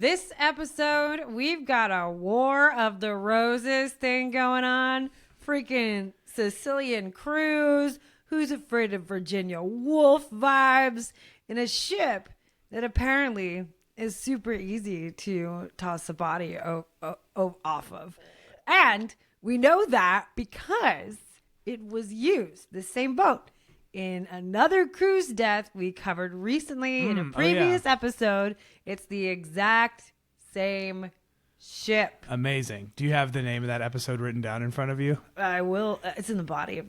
This episode, we've got a War of the Roses thing going on. Freaking Sicilian cruise, Who's Afraid of Virginia Woolf vibes, in a ship that apparently is super easy to toss a body off of. And we know that because it was used, the same boat, in another cruise death we covered recently in a previous episode. It's the exact same ship. Amazing. Do you have the name of that episode written down in front of you? I will. It's in the body.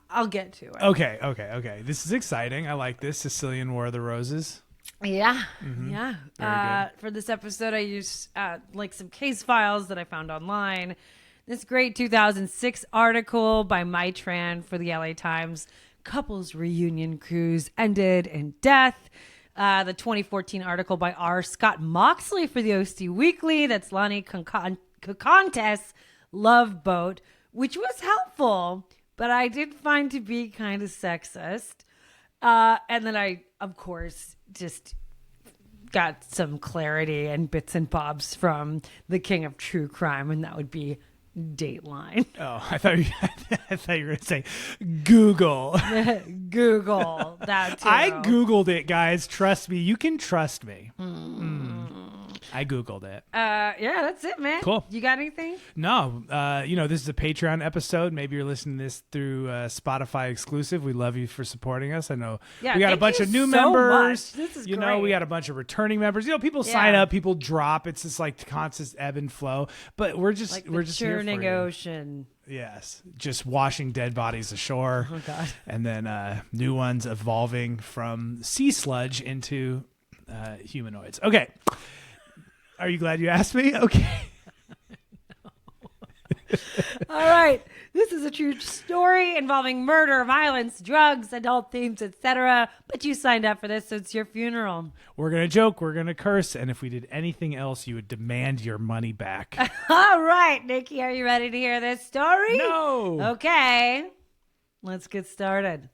I'll get to it. Okay. This is exciting. I like this. Sicilian War of the Roses. Yeah. Mm-hmm. Yeah. Very good. For this episode, I used like some case files that I found online. This great 2006 article by Maitran for the LA Times. Couples reunion cruise ended in death. The 2014 article by R. Scott Moxley for the OC Weekly. That's Lonnie Mickey's Love Boat, which was helpful, but I did find to be kind of sexist. And then I, of course, just got some clarity and bits and bobs from the king of true crime, and that would be Dateline. Oh, I thought you were going to say Google. Google that too. I Googled it, guys. Trust me. You can trust me. I Googled it. Yeah, that's it, man. Cool. You got anything? No, this is a Patreon episode. Maybe you're listening to this through Spotify exclusive. We love you for supporting us. I know we got a bunch of new members. This is great. We got a bunch of returning members. People sign up, people drop. It's just like constant ebb and flow. But we're just Like we're just churning here for you. ocean. Yes, just washing dead bodies ashore. Oh God. And then new ones evolving from sea sludge into humanoids. Okay. Are you glad you asked me? Okay. All right. This is a true story involving murder, violence, drugs, adult themes, etc. But you signed up for this, so it's your funeral. We're going to joke, we're going to curse, and if we did anything else, you would demand your money back. All right, Nikki, are you ready to hear this story? No. Okay. Let's get started.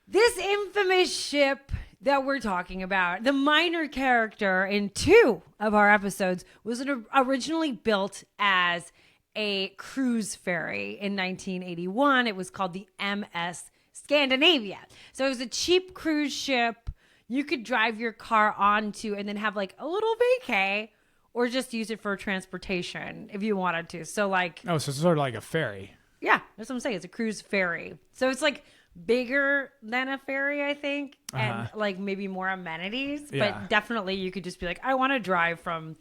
This infamous ship that we're talking about, the minor character in 2 of our episodes, was originally built as a cruise ferry in 1981. It was called the MS Scandinavia. So it was a cheap cruise ship you could drive your car onto and then have like a little vacay or just use it for transportation if you wanted to. So like... Oh, so it's sort of like a ferry. Yeah, that's what I'm saying. It's a cruise ferry. So it's like bigger than a ferry, I think, and like maybe more amenities. Yeah. But definitely you could just be like, I want to drive from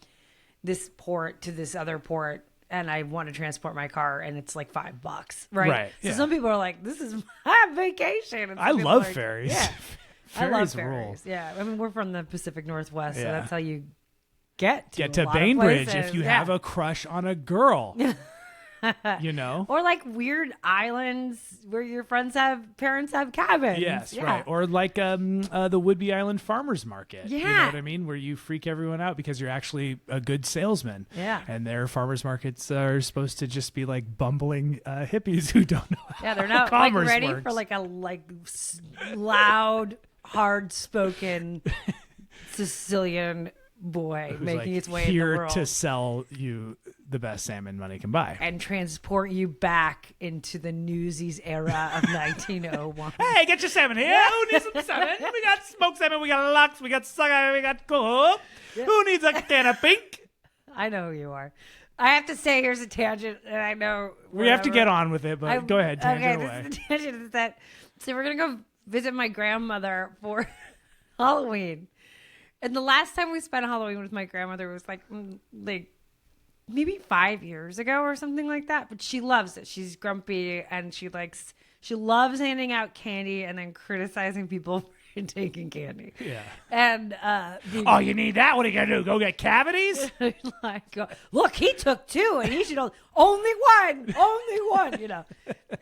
this port to this other port and I want to transport my car and it's like $5, right? Right. So Yeah. some people are like, this is my vacation. And I some people love are like, ferries. Yeah. Ferries I love rule. ferries. Yeah. I mean, we're from the Pacific Northwest, so Yeah. that's how you get to a lot of Bainbridge if places. you Yeah. have a crush on a girl. Or like weird islands where your parents have cabins. Yes, Yeah. right. Or like the Woodby Island Farmers Market. You know Yeah. what I mean? Where you freak everyone out because you're actually a good salesman. Yeah. And their farmers markets are supposed to just be like bumbling hippies who don't know Yeah, they're how not like commerce ready works. for like a loud, hard spoken Sicilian boy Who's making like its way in the here world to sell you the best salmon money can buy. and transport you back into the Newsies era of 1901. Hey, get your salmon here. Who needs some salmon? We got smoked salmon, we got lox, we got sucker, we got cool. Who needs a can of pink? I know who you are. I have to say, here's a tangent, and I know We have to get on with it, but go ahead, tangent away. This is the tangent is that so we're gonna go visit my grandmother for Halloween, and the last time we spent Halloween with my grandmother was like maybe 5 years ago or something like that. But she loves it. She's grumpy and she loves handing out candy and then criticizing people for taking candy. Yeah. And Oh, you need that? What are you gonna do? Go get cavities? like, look, he took 2 and he should only one, you know.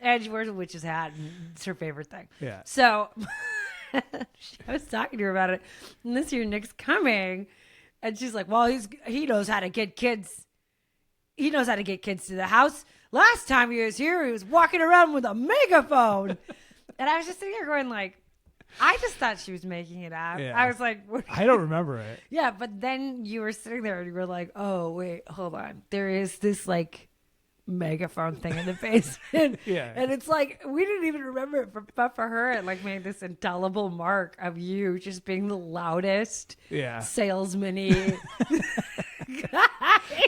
And she wears a witch's hat and it's her favorite thing. Yeah. So I was talking to her about it. And this year Nick's coming and she's like, well, he knows how to get kids. He knows how to get kids to the house. Last time he was here, he was walking around with a megaphone. And I was just sitting there going like, I just thought she was making it up. Yeah. I was like, what? I don't remember it. Yeah, but then you were sitting there and you were like, oh, wait, hold on. There is this like megaphone thing in the basement. Yeah. And it's like, we didn't even remember it, but for her, it like made this indelible mark of you just being the loudest Yeah. salesman-y.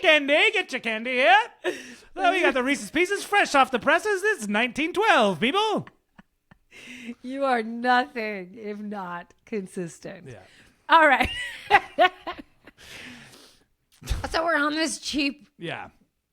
Candy, get your candy here. Oh, we got the Reese's Pieces fresh off the presses. It's 1912, people. You are nothing if not consistent. Yeah. All right. So we're on this cheap Yeah.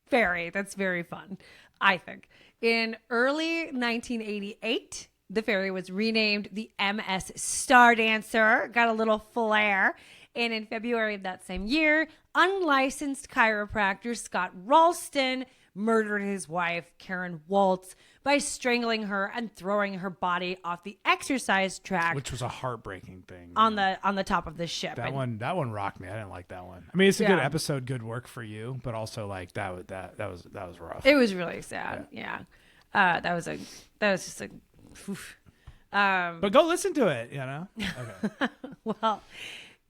ferry. That's very fun, I think. In early 1988, the ferry was renamed the MS Star Dancer. Got a little flair. And in February of that same year, unlicensed chiropractor Scott Ralston murdered his wife, Karen Waltz, by strangling her and throwing her body off the exercise track Which was a heartbreaking thing. on the top of the ship. That And one rocked me. I didn't like that one. I mean, it's a good Yeah. episode, good work for you, but also like that was rough. it was really sad. Yeah. That was just a oof. But go listen to it, you know? Okay. Well,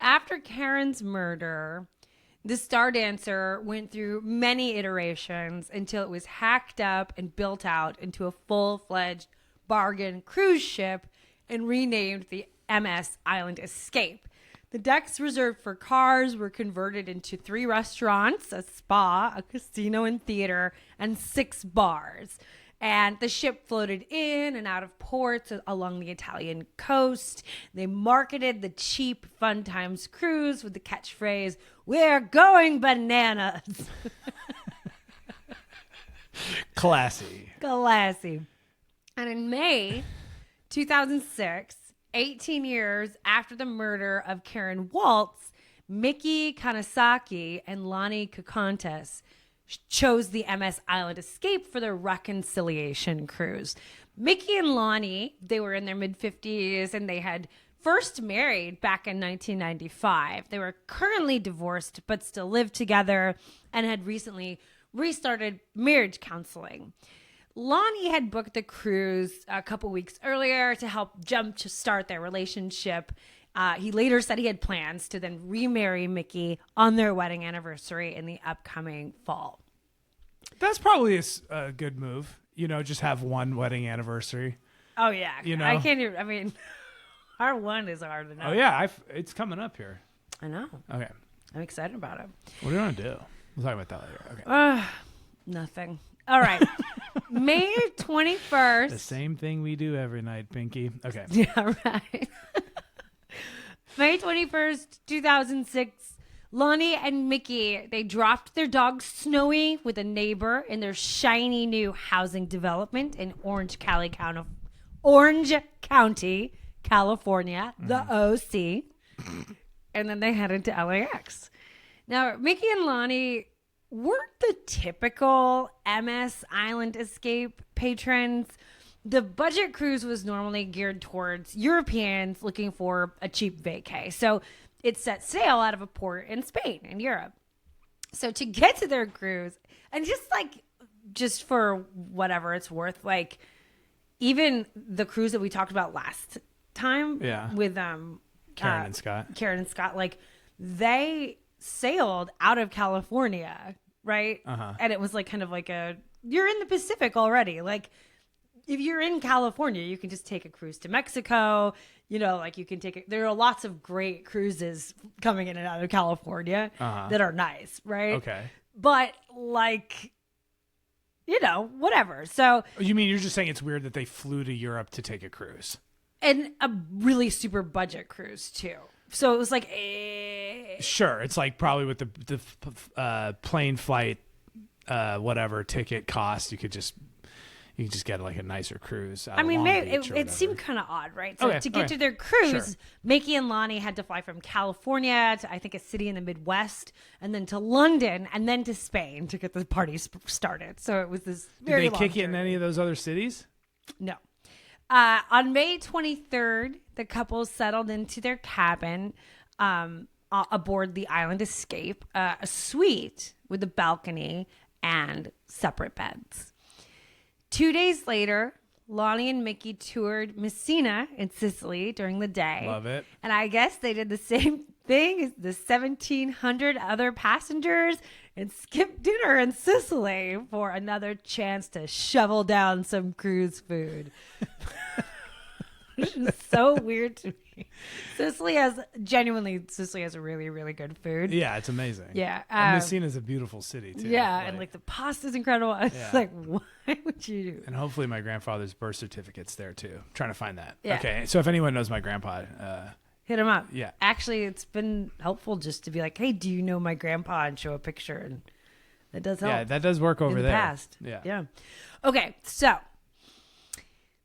after Karen's murder, the Star Dancer went through many iterations until it was hacked up and built out into a full-fledged bargain cruise ship and renamed the MS Island Escape. The decks reserved for cars were converted into 3 restaurants, a spa, a casino and theater, and 6 bars. And the ship floated in and out of ports along the Italian coast. They marketed the cheap Fun Times cruise with the catchphrase, "We're going bananas." Classy. Classy. And in May 2006, 18 years after the murder of Karen Waltz, Mickey Kanasaki and Lonnie Kakontas chose the MS Island Escape for their reconciliation cruise. Mickey and Lonnie, they were in their mid-50s and they had first married back in 1995. They were currently divorced but still lived together and had recently restarted marriage counseling. Lonnie had booked the cruise a couple weeks earlier to help start their relationship. He later said he had plans to then remarry Mickey on their wedding anniversary in the upcoming fall. That's probably a good move. You know, just have one wedding anniversary. Oh, yeah. You know? I can't even, I mean, our one is hard enough. Oh, yeah. It's coming up here. I know. Okay. I'm excited about it. What do you want to do? We'll talk about that later. Okay. Nothing. All right. May 21st. The same thing we do every night, Pinky. Okay. Yeah, right. May 21st, 2006, Lonnie and Mickey, they dropped their dog Snowy with a neighbor in their shiny new housing development in Orange County, California, the OC. And then they headed to LAX. Now, Mickey and Lonnie weren't the typical MS Island Escape patrons. The budget cruise was normally geared towards Europeans looking for a cheap vacay. So it set sail out of a port in Spain, in Europe. So to get to their cruise, and just for whatever it's worth, like even the cruise that we talked about last time with Karen and Scott, like they sailed out of California, right? And it was like kind of like you're in the Pacific already. Like if you're in California, you can just take a cruise to Mexico. You know, like you can there are lots of great cruises coming in and out of California that are nice, right? Okay. But like, you know, whatever. So You mean you're just saying it's weird that they flew to Europe to take a cruise? And a really super budget cruise too. So it was like, Sure, it's like probably with the plane flight, whatever ticket cost, you could just get like a nicer cruise. I mean, maybe it seemed kind of odd, right? So to get to their cruise, Mickey and Lonnie had to fly from California to, I think, a city in the Midwest, and then to London, and then to Spain to get the party started. So it was this very Did they long kick it in journey. any of those other cities? No. On May 23rd, the couple settled into their cabin aboard the Island Escape, a suite with a balcony and separate beds. 2 days later, Lonnie and Mickey toured Messina in Sicily during the day. Love it. And I guess they did the same thing as the 1,700 other passengers and skipped dinner in Sicily for another chance to shovel down some cruise food. Which is so weird to me. Sicily has a really, really good food. Yeah, it's amazing. Yeah. And Messina is a beautiful city, too. Yeah, and like the pasta's incredible. I was like, why would you do? And hopefully my grandfather's birth certificate's there, too. I'm trying to find that. Yeah. Okay, so if anyone knows my grandpa... hit him up. Yeah. Actually, it's been helpful just to be like, hey, do you know my grandpa? And show a picture. And that does help. Yeah, that does work over in the there. past. Yeah. Yeah. Okay, so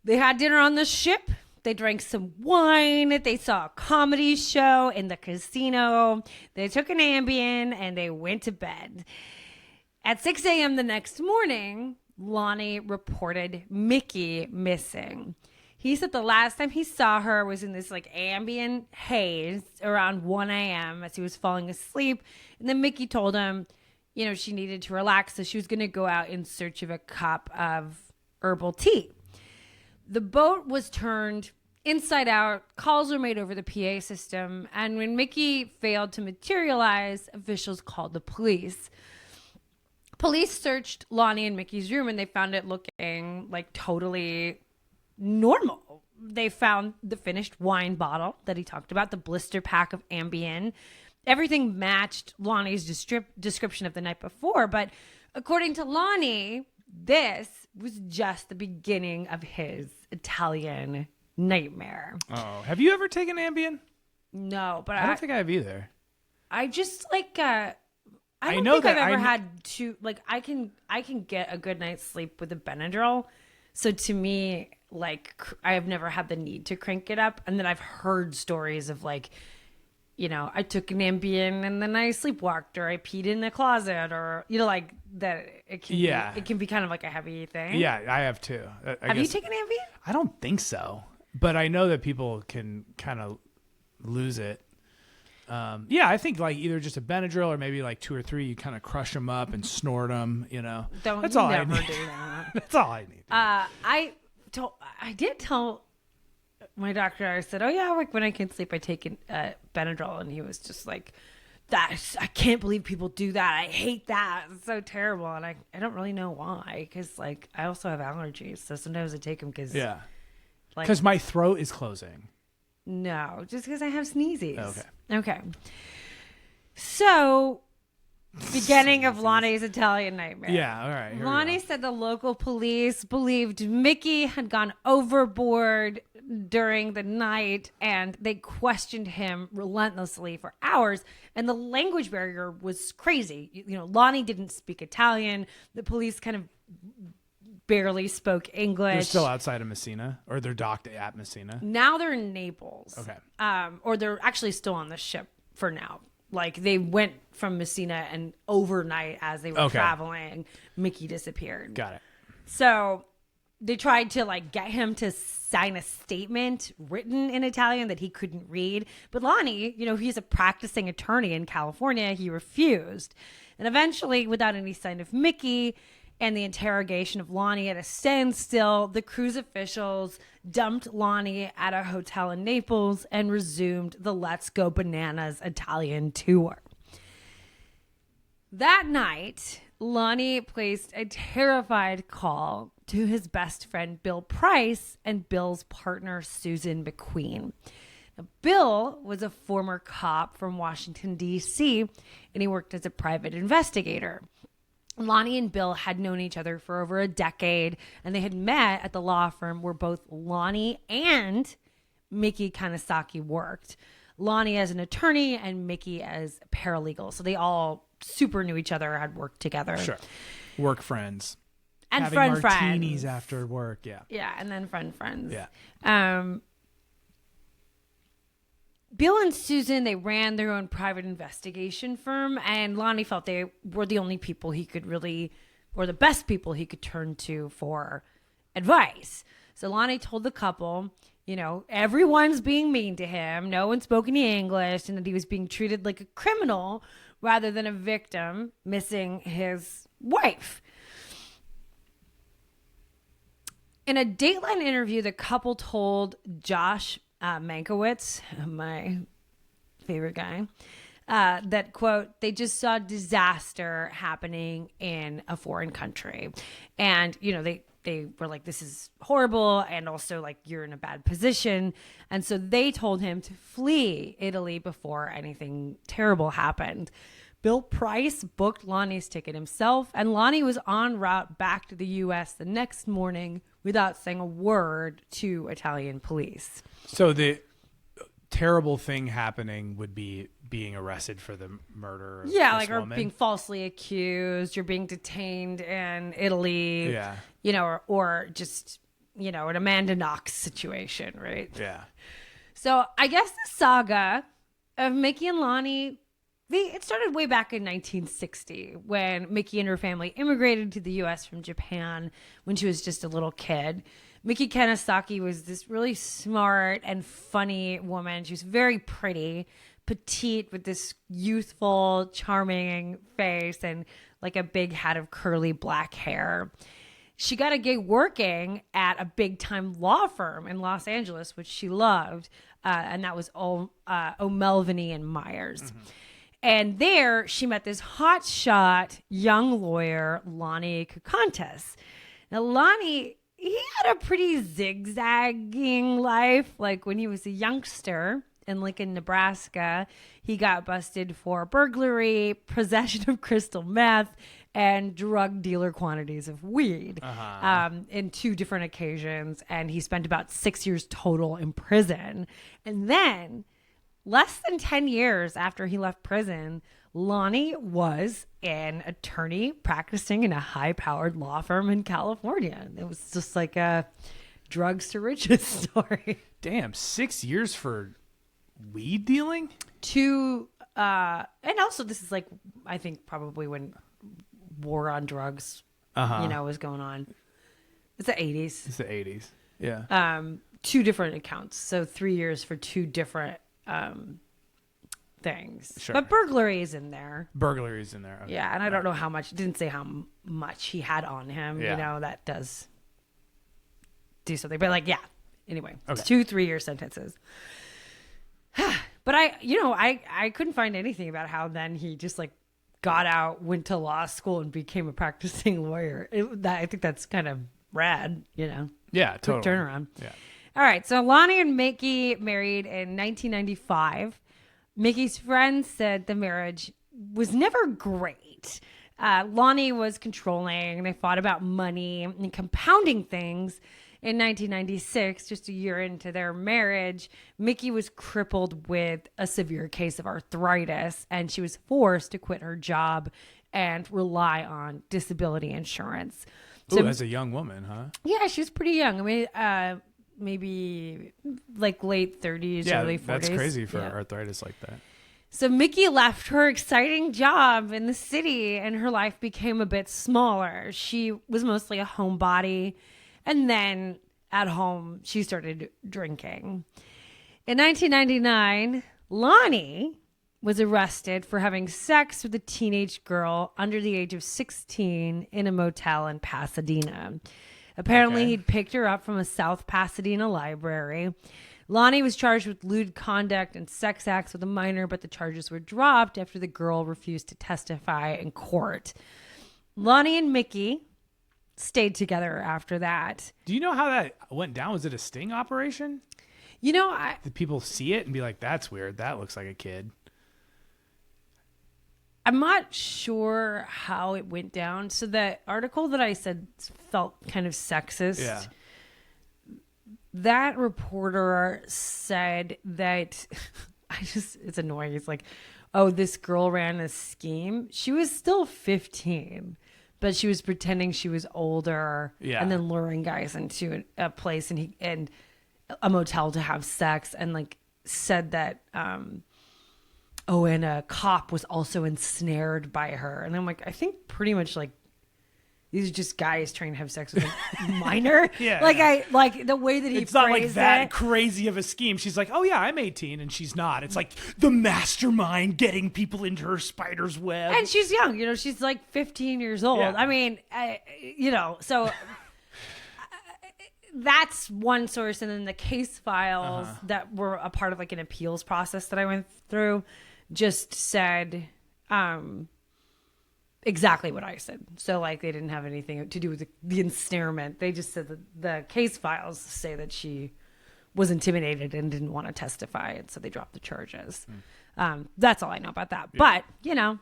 they had dinner on the ship. They drank some wine. They saw a comedy show in the casino. They took an Ambien and they went to bed. At 6 a.m. the next morning, Lonnie reported Mickey missing. He said the last time he saw her was in this like Ambien haze around 1 a.m. as he was falling asleep. And then Mickey told him, you know, she needed to relax, so she was going to go out in search of a cup of herbal tea. The boat was turned inside out. Calls were made over the PA system. And when Mickey failed to materialize, officials called the police. Police searched Lonnie and Mickey's room and they found it looking like totally normal. They found the finished wine bottle that he talked about, the blister pack of Ambien. Everything matched Lonnie's description of the night before. But according to Lonnie, this was just the beginning of his Italian nightmare. Oh, have you ever taken Ambien? No, but I don't think I have either. I just like I don't know think that I've ever had to like I can get a good night's sleep with a Benadryl. So to me, like I have never had the need to crank it up. And then I've heard stories of like, you know, I took an Ambien and then I sleepwalked or I peed in the closet or, you know, like that it can be kind of like a heavy thing. Yeah, I have too. Have you taken Ambien? I don't think so. But I know that people can kind of lose it. Yeah, I think like either just a Benadryl or maybe like 2 or 3, you kind of crush them up and snort them, you know. That's all I need. Do that. That's all I need. I did tell my doctor, I said, oh yeah, like when I can't sleep, I take Benadryl. And he was just like, I can't believe people do that. I hate that. It's so terrible. And I don't really know why. Because like I also have allergies. So sometimes I take them because... Yeah. Like, because my throat is closing. No, just because I have sneezies. Okay. So, beginning of Lonnie's Italian nightmare. Yeah, all right. Lonnie said the local police believed Mickey had gone overboard during the night and they questioned him relentlessly for hours. And the language barrier was crazy. You know, Lonnie didn't speak Italian. The police kind of barely spoke English. They're still outside of Messina, or they're docked at Messina? Now they're in Naples. Okay. Or they're actually still on the ship for now. Like they went from Messina and overnight as they were traveling, Mickey disappeared. Got it. So they tried to like get him to sign a statement written in Italian that he couldn't read. But Lonnie, you know, he's a practicing attorney in California. He refused. And eventually, without any sign of Mickey, and the interrogation of Lonnie at a standstill, the cruise officials dumped Lonnie at a hotel in Naples and resumed the Let's Go Bananas Italian tour. That night, Lonnie placed a terrified call to his best friend Bill Price and Bill's partner Susan McQueen. Now, Bill was a former cop from Washington, D.C., and he worked as a private investigator. Lonnie and Bill had known each other for over a decade, and they had met at the law firm where both Lonnie and Mickey Kanisaki worked. Lonnie as an attorney and Mickey as a paralegal. So they all super knew each other, had worked together. Sure. Work friends. And having friends. martinis after work, yeah. Yeah, and then friends. Yeah. Bill and Susan, they ran their own private investigation firm, and Lonnie felt they were the only people he could really, or the best people he could turn to for advice. So Lonnie told the couple, you know, everyone's being mean to him. No one spoke any English, and that he was being treated like a criminal rather than a victim missing his wife. In a Dateline interview, the couple told Josh Mankiewicz, my favorite guy, that, quote, they just saw disaster happening in a foreign country. And, they were like, this is horrible. And also, like, you're in a bad position. And so they told him to flee Italy before anything terrible happened. Bill Price booked Lonnie's ticket himself, and Lonnie was en route back to the U.S. the next morning without saying a word to Italian police. So the terrible thing happening would be being arrested for the murder of this or woman? being falsely accused, you're being detained in Italy, or just, an Amanda Knox situation, right? Yeah. So I guess the saga of Mickey and Lonnie, it started way back in 1960 when Mickey and her family immigrated to the U.S. from Japan when she was just a little kid. Mickey Kanesaki was this really smart and funny woman. She was very pretty, petite, with this youthful, charming face and like a big head of curly black hair. She got a gig working at a big-time law firm in Los Angeles, which she loved, and that was O'Melveny and Myers. Mm-hmm. And there, she met this hotshot young lawyer, Lonnie Kakantas. Now, Lonnie, he had a pretty zigzagging life. Like, when he was a youngster in Lincoln, Nebraska, he got busted for burglary, possession of crystal meth, and drug dealer quantities of weed in 2 different occasions. And he spent about 6 years total in prison. And then, less than 10 years after he left prison, Lonnie was an attorney practicing in a high-powered law firm in California. It was just like a drugs to riches story. Damn, 6 years for weed dealing? And also this is like, I think probably when war on drugs, was going on. It's the 80s. It's the 80s. Yeah. 2 different accounts. So 3 years for 2 different things. Sure. But burglary is in there. Burglary is in there. Okay. Yeah, and I don't know how much. It didn't say how much he had on him. Yeah. That does do something. But anyway, okay. 2 3-year sentences. But I couldn't find anything about how then he just like got out, went to law school, and became a practicing lawyer. I think that's kind of rad. Yeah, totally. Quick turnaround. Yeah. All right, so Lonnie and Mickey married in 1995. Mickey's friends said the marriage was never great. Lonnie was controlling. They fought about money and compounding things. In 1996, just a year into their marriage, Mickey was crippled with a severe case of arthritis, and she was forced to quit her job and rely on disability insurance. So, as a young woman, huh? Yeah, she was pretty young. I mean, maybe like late 30s, early 40s. That's crazy for arthritis like that. So Mickey left her exciting job in the city and her life became a bit smaller. She was mostly a homebody, and then at home she started drinking. In 1999, Lonnie was arrested for having sex with a teenage girl under the age of 16 in a motel in Pasadena. Apparently, he'd picked her up from a South Pasadena library. Lonnie was charged with lewd conduct and sex acts with a minor, but the charges were dropped after the girl refused to testify in court. Lonnie and Mickey stayed together after that. Do you know how that went down? Was it a sting operation? Did people see it and be like, that's weird. That looks like a kid. I'm not sure how it went down. So the article that I said felt kind of sexist. Yeah. That reporter said that it's annoying. It's like, oh, this girl ran a scheme. She was still 15, but she was pretending she was older and then luring guys into a place and a motel to have sex, and like said that, and a cop was also ensnared by her. And I'm like, I think pretty much like these are just guys trying to have sex with a minor. I like the way that he it's not like that it. Crazy of a scheme. She's like, oh yeah, I'm 18, and she's not. It's like the mastermind getting people into her spider's web. And she's young, she's like 15 years old. Yeah. I mean, so that's one source. And then the case files that were a part of like an appeals process that I went through just said exactly what I said. So like they didn't have anything to do with the ensnarement. They just said that the case files say that she was intimidated and didn't want to testify. And so they dropped the charges. That's all I know about that. Yeah. But,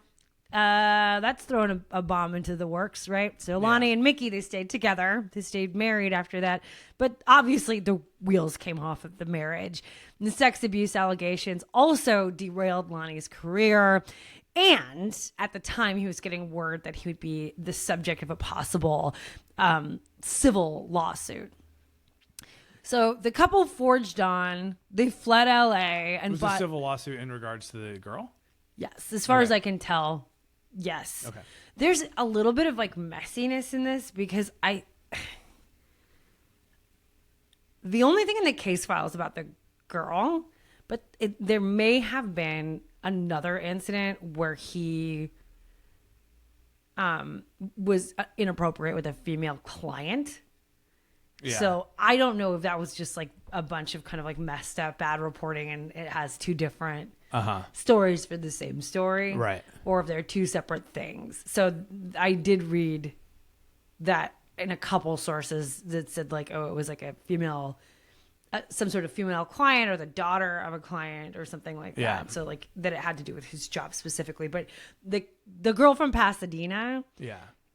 that's throwing a bomb into the works, right? So Lonnie and Mickey, they stayed together. They stayed married after that. But obviously the wheels came off of the marriage. And the sex abuse allegations also derailed Lonnie's career. And at the time, he was getting word that he would be the subject of a possible civil lawsuit. So the couple forged on. They fled LA and was the civil lawsuit in regards to the girl? Yes, as far as I can tell. Yes. Okay. There's a little bit of like messiness in this because the only thing in the case file is about the girl, but there may have been another incident where he was inappropriate with a female client. Yeah. So I don't know if that was just like a bunch of kind of like messed up bad reporting and it has two different stories for the same story. Right. Or if they're two separate things. So I did read that in a couple sources that said like, oh, it was like a female, some sort of female client or the daughter of a client or something like that. So like that it had to do with his job specifically. But the girl from Pasadena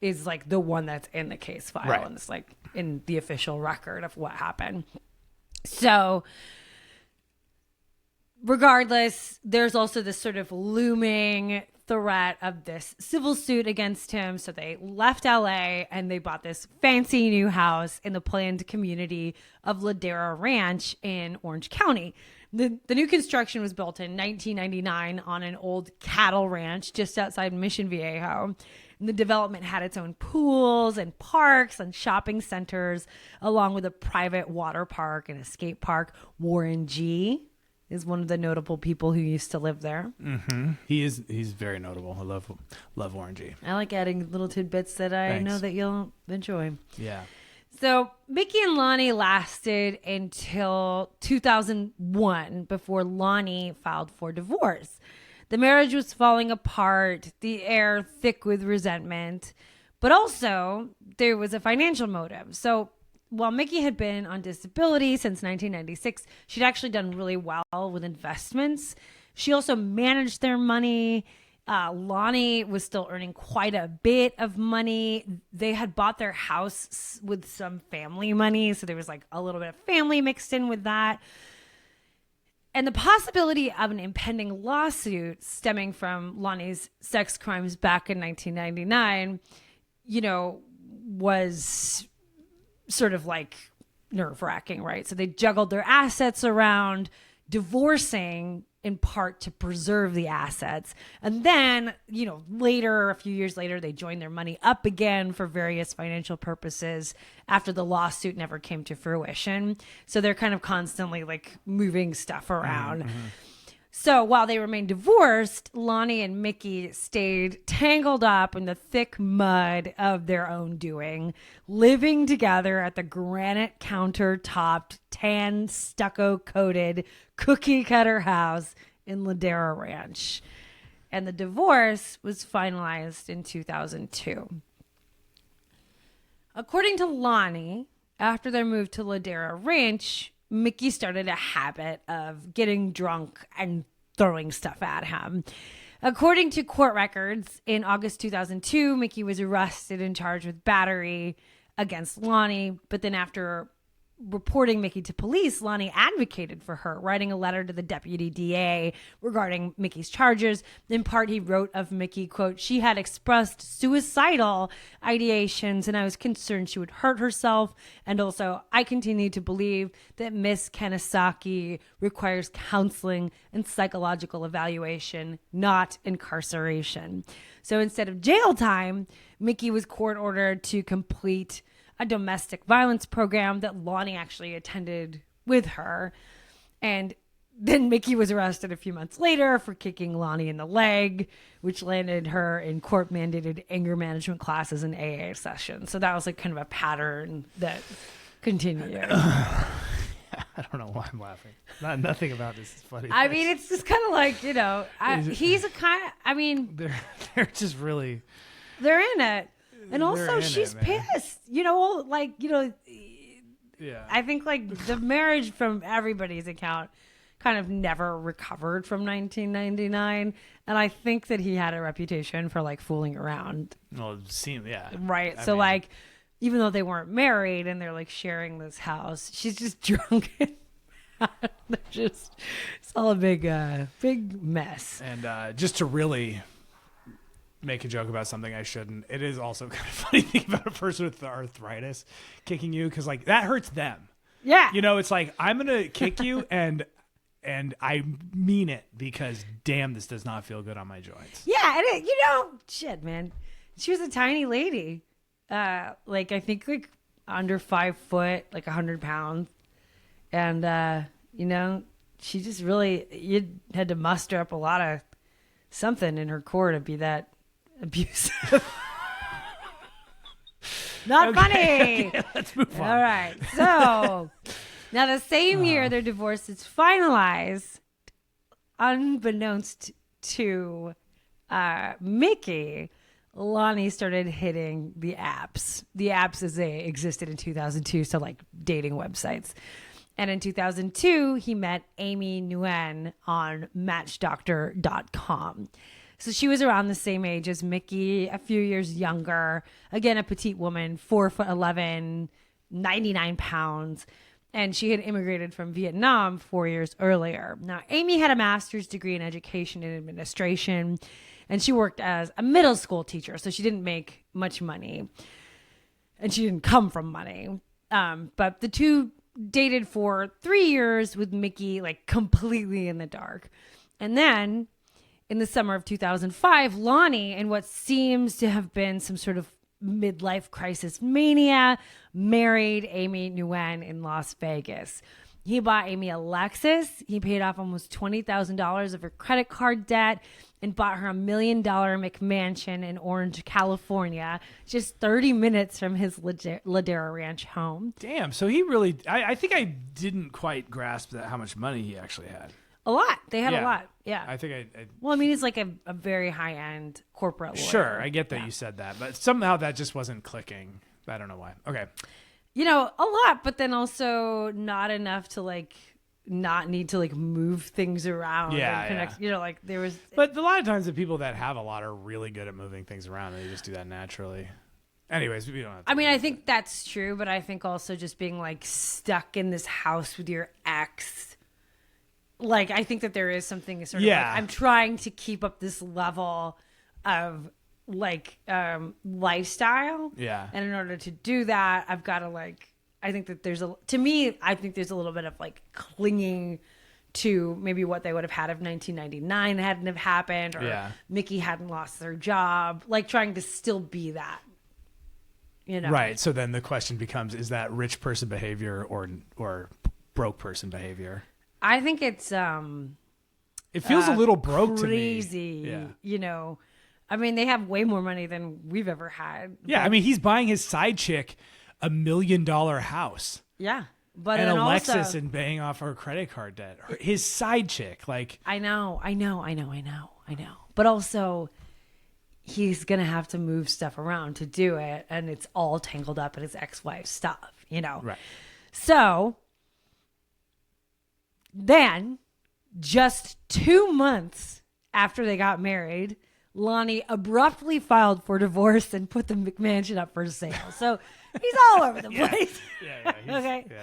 is like the one that's in the case file and it's like in the official record of what happened. So regardless, there's also this sort of looming threat of this civil suit against him. So they left LA and they bought this fancy new house in the planned community of Ladera Ranch in Orange County. The new construction was built in 1999 on an old cattle ranch just outside Mission Viejo. And the development had its own pools and parks and shopping centers, along with a private water park and a skate park. Warren G is one of the notable people who used to live there. Mm-hmm. He's very notable. I love Warren G. I like adding little tidbits that I know that you'll enjoy. Yeah. So Mickey and Lonnie lasted until 2001 before Lonnie filed for divorce. The marriage was falling apart, the air thick with resentment, but also there was a financial motive. So while Mickey had been on disability since 1996, she'd actually done really well with investments. She also managed their money. Lonnie was still earning quite a bit of money. They had bought their house with some family money, so there was like a little bit of family mixed in with that. And the possibility of an impending lawsuit stemming from Lonnie's sex crimes back in 1999, was sort of like nerve-wracking, right? So they juggled their assets around, divorcing in part to preserve the assets. And then, later, a few years later, they joined their money up again for various financial purposes after the lawsuit never came to fruition. So they're kind of constantly like moving stuff around. Mm-hmm. So while they remained divorced, Lonnie and Mickey stayed tangled up in the thick mud of their own doing, living together at the granite counter-topped, tan stucco-coated cookie-cutter house in Ladera Ranch. And the divorce was finalized in 2002. According to Lonnie, after their move to Ladera Ranch, Mickey started a habit of getting drunk and throwing stuff at him. According to court records, in August 2002, Mickey was arrested and charged with battery against Lonnie. But then after reporting Mickey to police, Lonnie advocated for her, writing a letter to the deputy DA regarding Mickey's charges. In part, he wrote of Mickey, quote, "She had expressed suicidal ideations and I was concerned she would hurt herself. And also, I continue to believe that Miss Kanisaki requires counseling and psychological evaluation, not incarceration." So instead of jail time, Mickey was court ordered to complete a domestic violence program that Lonnie actually attended with her. And then Mickey was arrested a few months later for kicking Lonnie in the leg, which landed her in court-mandated anger management classes and AA sessions. So that was like kind of a pattern that Continue. I don't know why I'm laughing. Nothing about this is funny. I mean, it's just kind of like, he's a kind. I mean, they're just really. They're in it, and also in she's it, man. pissed. Yeah. I think like the marriage from everybody's account kind of never recovered from 1999, and I think that he had a reputation for like fooling around. Well, it seemed, yeah. Right. I So mean, like, even though they weren't married and they're like sharing this house, she's just drunk. They're just, it's all a big mess. And just to really make a joke about something I shouldn't, it is also kind of funny thinking about a person with arthritis kicking you, because like that hurts them. Yeah. It's like, I'm gonna kick you and I mean it, because damn, this does not feel good on my joints. Yeah, and shit, man. She was a tiny lady. Like I think like under 5 foot, like 100 pounds. And she just really, you had to muster up a lot of something in her core to be that abusive. Not funny. Okay, let's move on. All right. So now the same year their divorce is finalized, unbeknownst to Mickey, Lonnie started hitting the apps. The apps as they existed in 2002, so like dating websites. And in 2002, he met Amy Nguyen on Matchdoctor.com. So she was around the same age as Mickey, a few years younger. Again, a petite woman, 4'11", 99 pounds. And she had immigrated from Vietnam 4 years earlier. Now, Amy had a master's degree in education and administration, and she worked as a middle school teacher. So she didn't make much money, and she didn't come from money. But the two dated for 3 years with Mickey, like completely in the dark. And then in the summer of 2005, Lonnie, in what seems to have been some sort of midlife crisis mania, married Amy Nguyen in Las Vegas. He bought Amy a Lexus. He paid off almost $20,000 of her credit card debt and bought her $1 million McMansion in Orange, California, just 30 minutes from his Ladera Ranch home. Damn. So he really, I think I didn't quite grasp that how much money he actually had. A lot. They had a lot. Yeah. I think I well, I mean, he's like a very high-end corporate lawyer. Sure, I get that you said that, but somehow that just wasn't clicking. I don't know why. Okay. A lot, but then also not enough to like not need to like move things around. Yeah, and connect. Like there was. But a lot of times the people that have a lot are really good at moving things around, and they just do that naturally. Anyways, we don't have to I think that's true, but I think also just being like stuck in this house with your ex. Like, I think that there is something sort of like, I'm trying to keep up this level of like lifestyle. Yeah. And in order to do that, I've got to like, I think that there's a little bit of like clinging to maybe what they would have had if 1999 hadn't have happened, or Mickey hadn't lost their job, like trying to still be that, Right. So then the question becomes, is that rich person behavior or broke person behavior? I think it's it feels a little broke crazy, to me. Yeah. I mean, they have way more money than we've ever had. Yeah, I mean, he's buying his side chick $1 million house. Yeah. But and then a also, Lexus and paying off her credit card debt. His side chick, like I know. But also he's gonna have to move stuff around to do it, and it's all tangled up in his ex-wife's stuff, Right. So then, just 2 months after they got married, Lonnie abruptly filed for divorce and put the McMansion up for sale. So he's all over the place. Yeah. Okay. Yeah.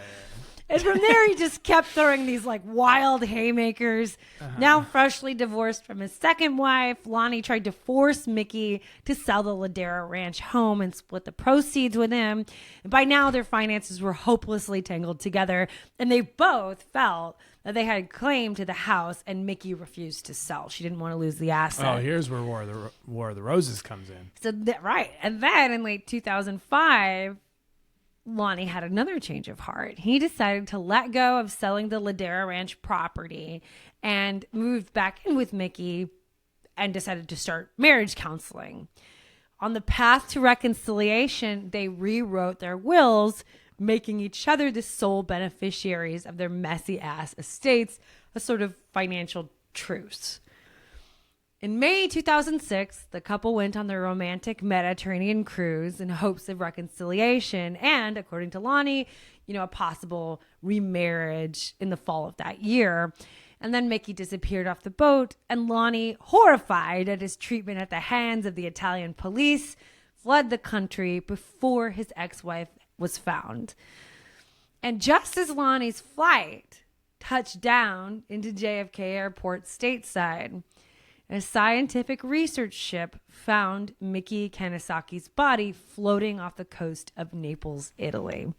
And from there, he just kept throwing these like wild haymakers. Now freshly divorced from his second wife, Lonnie tried to force Mickey to sell the Ladera Ranch home and split the proceeds with him. And by now, their finances were hopelessly tangled together, and they both felt that they had claim to the house, and Mickey refused to sell. She didn't want to lose the asset. Oh, here's where War of the Roses comes in. So right. And then in late 2005, Lonnie had another change of heart. He decided to let go of selling the Ladera Ranch property and moved back in with Mickey and decided to start marriage counseling. On the path to reconciliation, they rewrote their wills, making each other the sole beneficiaries of their messy ass estates, a sort of financial truce. In May 2006, the couple went on their romantic Mediterranean cruise in hopes of reconciliation and, according to Lonnie, a possible remarriage in the fall of that year. And then Mickey disappeared off the boat, and Lonnie, horrified at his treatment at the hands of the Italian police, fled the country before his ex-wife was found. And just as Lonnie's flight touched down into JFK Airport stateside, a scientific research ship found Mickey Kanasaki's body floating off the coast of Naples, Italy.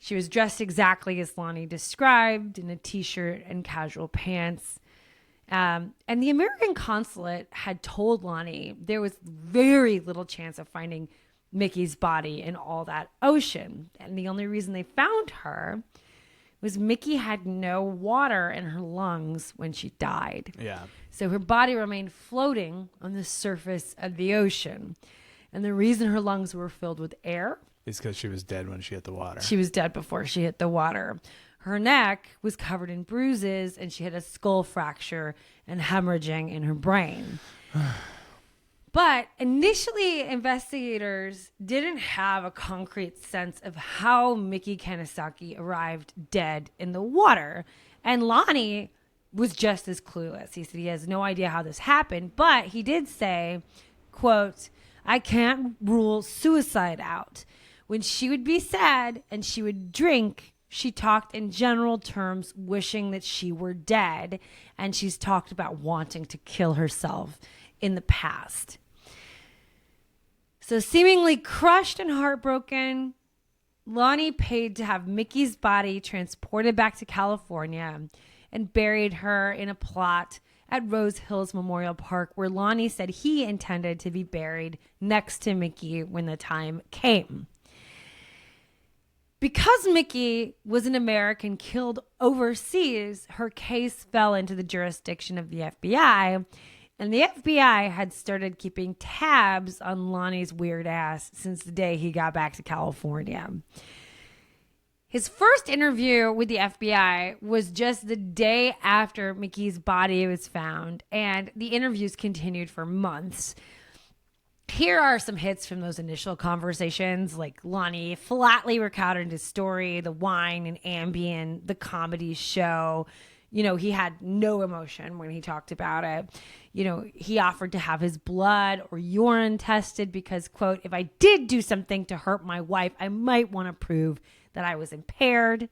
She was dressed exactly as Lonnie described, in a t-shirt and casual pants. And the American consulate had told Lonnie there was very little chance of finding Mickey's body in all that ocean. And the only reason they found her was Mickey had no water in her lungs when she died. Yeah. So her body remained floating on the surface of the ocean. And the reason her lungs were filled with air is because she was dead when she hit the water. She was dead before she hit the water. Her neck was covered in bruises, and she had a skull fracture and hemorrhaging in her brain. But initially, investigators didn't have a concrete sense of how Mickey Kanasaki arrived dead in the water. And Lonnie was just as clueless. He said he has no idea how this happened, but he did say, quote, "I can't rule suicide out. When she would be sad and she would drink, she talked in general terms, wishing that she were dead. And she's talked about wanting to kill herself in the past." So seemingly crushed and heartbroken, Lonnie paid to have Mickey's body transported back to California and buried her in a plot at Rose Hills Memorial Park, where Lonnie said he intended to be buried next to Mickey when the time came. Because Mickey was an American killed overseas, her case fell into the jurisdiction of the FBI, and the FBI had started keeping tabs on Lonnie's weird ass since the day he got back to California. His first interview with the FBI was just the day after Mickey's body was found, and the interviews continued for months. Here are some hits from those initial conversations. Like, Lonnie flatly recounted his story, the wine and Ambien, the comedy show. He had no emotion when he talked about it. He offered to have his blood or urine tested because, quote, "if I did do something to hurt my wife, I might want to prove that I was impaired."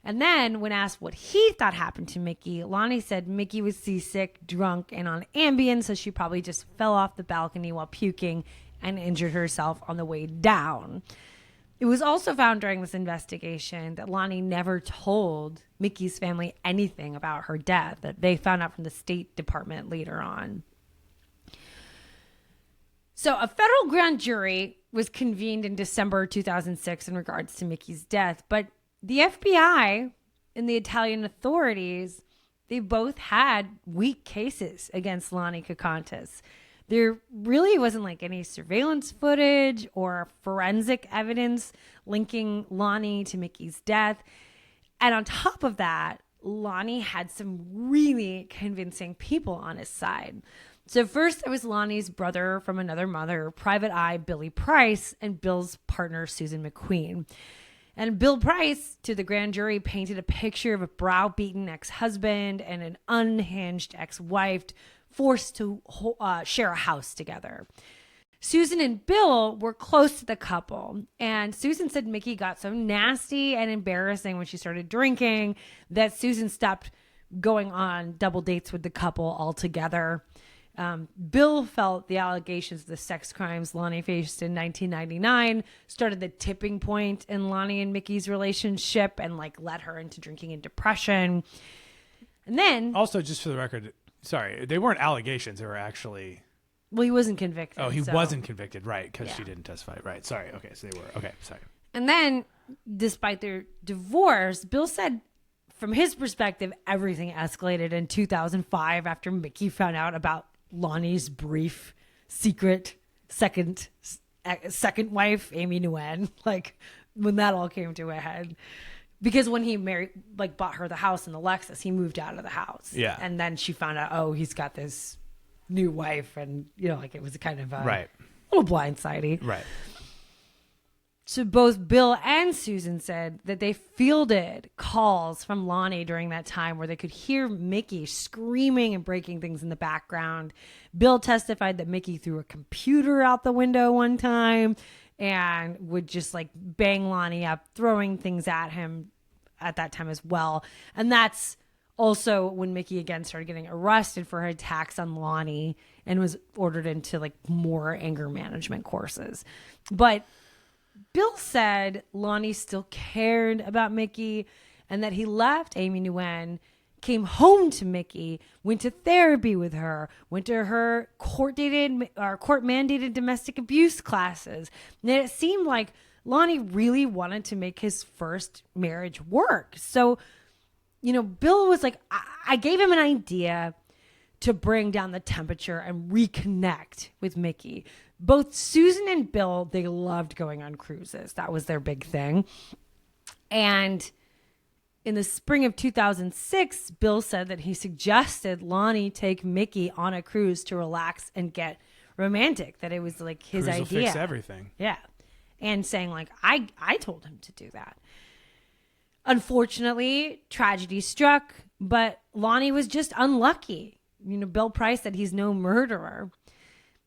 And then when asked what he thought happened to Mickey, Lonnie said Mickey was seasick, drunk, and on Ambien, so she probably just fell off the balcony while puking and injured herself on the way down. It was also found during this investigation that Lonnie never told Mickey's family anything about her death, that they found out from the State Department later on. So a federal grand jury was convened in December 2006 in regards to Mickey's death, but the FBI and the Italian authorities, they both had weak cases against Lonnie Kakantas. There really wasn't any surveillance footage or forensic evidence linking Lonnie to Mickey's death. And on top of that, Lonnie had some really convincing people on his side. So first, there was Lonnie's brother from another mother, Private Eye Billy Price, and Bill's partner, Susan McQueen. And Bill Price, to the grand jury, painted a picture of a browbeaten ex-husband and an unhinged ex-wife forced to share a house together. Susan and Bill were close to the couple, and Susan said Mickey got so nasty and embarrassing when she started drinking that Susan stopped going on double dates with the couple altogether. Bill felt the allegations of the sex crimes Lonnie faced in 1999 started the tipping point in Lonnie and Mickey's relationship and led her into drinking and depression. And then also, just for the record, sorry, they weren't allegations. They were actually. Well, he wasn't convicted. Oh, he wasn't convicted, right? Because she didn't testify, right? Sorry. Okay, so they were. Okay, sorry. And then, despite their divorce, Bill said, from his perspective, everything escalated in 2005 after Mickey found out about Lonnie's brief, secret second wife, Amy Nguyen. when that all came to a head. Because when he bought her the house in the Lexus, he moved out of the house. Yeah. And then she found out, oh, he's got this new wife. And, it was kind of a little blindsidey. Right. So both Bill and Susan said that they fielded calls from Lonnie during that time where they could hear Mickey screaming and breaking things in the background. Bill testified that Mickey threw a computer out the window one time and would just bang Lonnie up, throwing things at him at that time as well. And that's also when Mickey again started getting arrested for her attacks on Lonnie and was ordered into more anger management courses. But Bill said Lonnie still cared about Mickey and that he left Amy Nguyen, came home to Mickey, went to therapy with her, went to her court-mandated domestic abuse classes. And it seemed like Lonnie really wanted to make his first marriage work. So, Bill was like, I gave him an idea to bring down the temperature and reconnect with Mickey. Both Susan and Bill, they loved going on cruises. That was their big thing. And in the spring of 2006, Bill said that he suggested Lonnie take Mickey on a cruise to relax and get romantic, that it was his Cruise idea. Will fix everything. Yeah. And saying I told him to do that. Unfortunately, tragedy struck, but Lonnie was just unlucky. Bill Price said he's no murderer.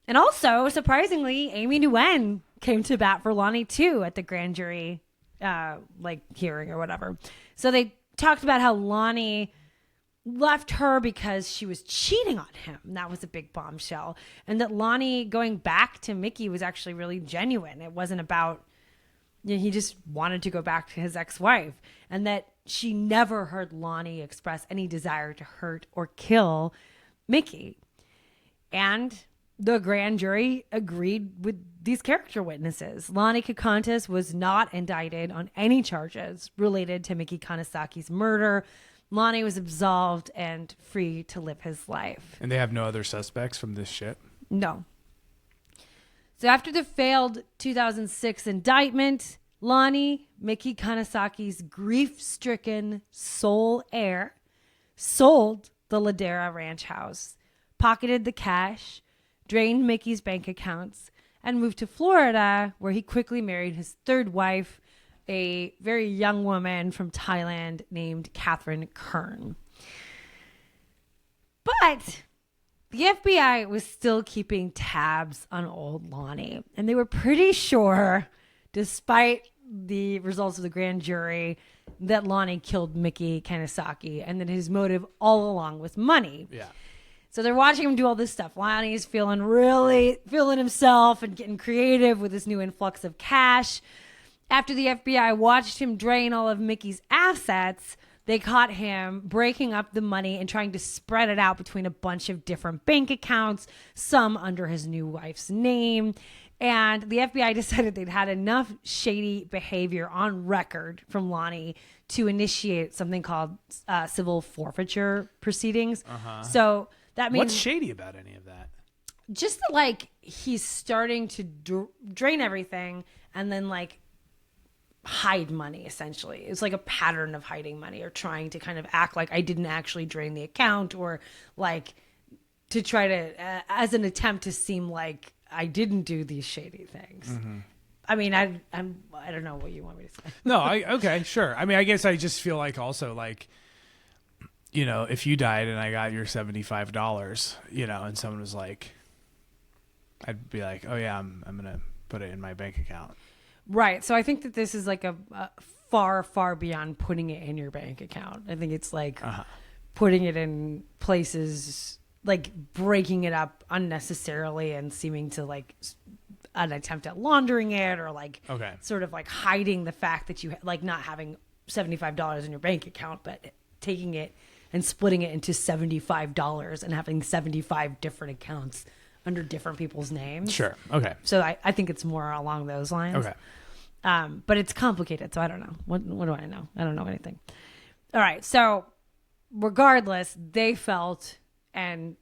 And also, surprisingly, Amy Nguyen came to bat for Lonnie too at the grand jury hearing or whatever. So they talked about how Lonnie left her because she was cheating on him. That was a big bombshell. And that Lonnie going back to Mickey was actually really genuine. It wasn't about, he just wanted to go back to his ex-wife. And that she never heard Lonnie express any desire to hurt or kill Mickey. And the grand jury agreed with these character witnesses. Lonnie Kokontas was not indicted on any charges related to Mickey Kanasaki's murder. Lonnie was absolved and free to live his life. And they have no other suspects from this shit? No. So after the failed 2006 indictment, Lonnie, Mickey Kanasaki's grief-stricken sole heir, sold the Ladera Ranch house, pocketed the cash, drained Mickey's bank accounts, and moved to Florida, where he quickly married his third wife, a very young woman from Thailand named Catherine Kern. But the FBI was still keeping tabs on old Lonnie, and they were pretty sure, despite the results of the grand jury, that Lonnie killed Mickey Kanasaki and that his motive all along was money. Yeah. So they're watching him do all this stuff. Lonnie's feeling himself and getting creative with this new influx of cash. After the FBI watched him drain all of Mickey's assets, they caught him breaking up the money and trying to spread it out between a bunch of different bank accounts, some under his new wife's name. And the FBI decided they'd had enough shady behavior on record from Lonnie to initiate something called civil forfeiture proceedings. Uh-huh. So that means... What's shady about any of that? Just that, he's starting to drain everything and then, hide money, essentially. It's like a pattern of hiding money or trying to kind of act like I didn't actually drain the account or, to try to... as an attempt to seem like I didn't do these shady things. Mm-hmm. I mean, I don't know what you want me to say. No, okay, sure. I mean, I guess I just feel also if you died and I got your $75, and someone was like, I'd be like, oh yeah, I'm gonna put it in my bank account. Right. So I think that this is a far, far beyond putting it in your bank account. I think it's putting it in places, breaking it up unnecessarily and seeming to an attempt at laundering it or okay. sort of hiding the fact that you not having $75 in your bank account, but taking it and splitting it into $75 and having 75 different accounts under different people's names. Sure. Okay. So I think it's more along those lines. Okay. But it's complicated, so I don't know. What do I know? I don't know anything. All right. So regardless, they felt and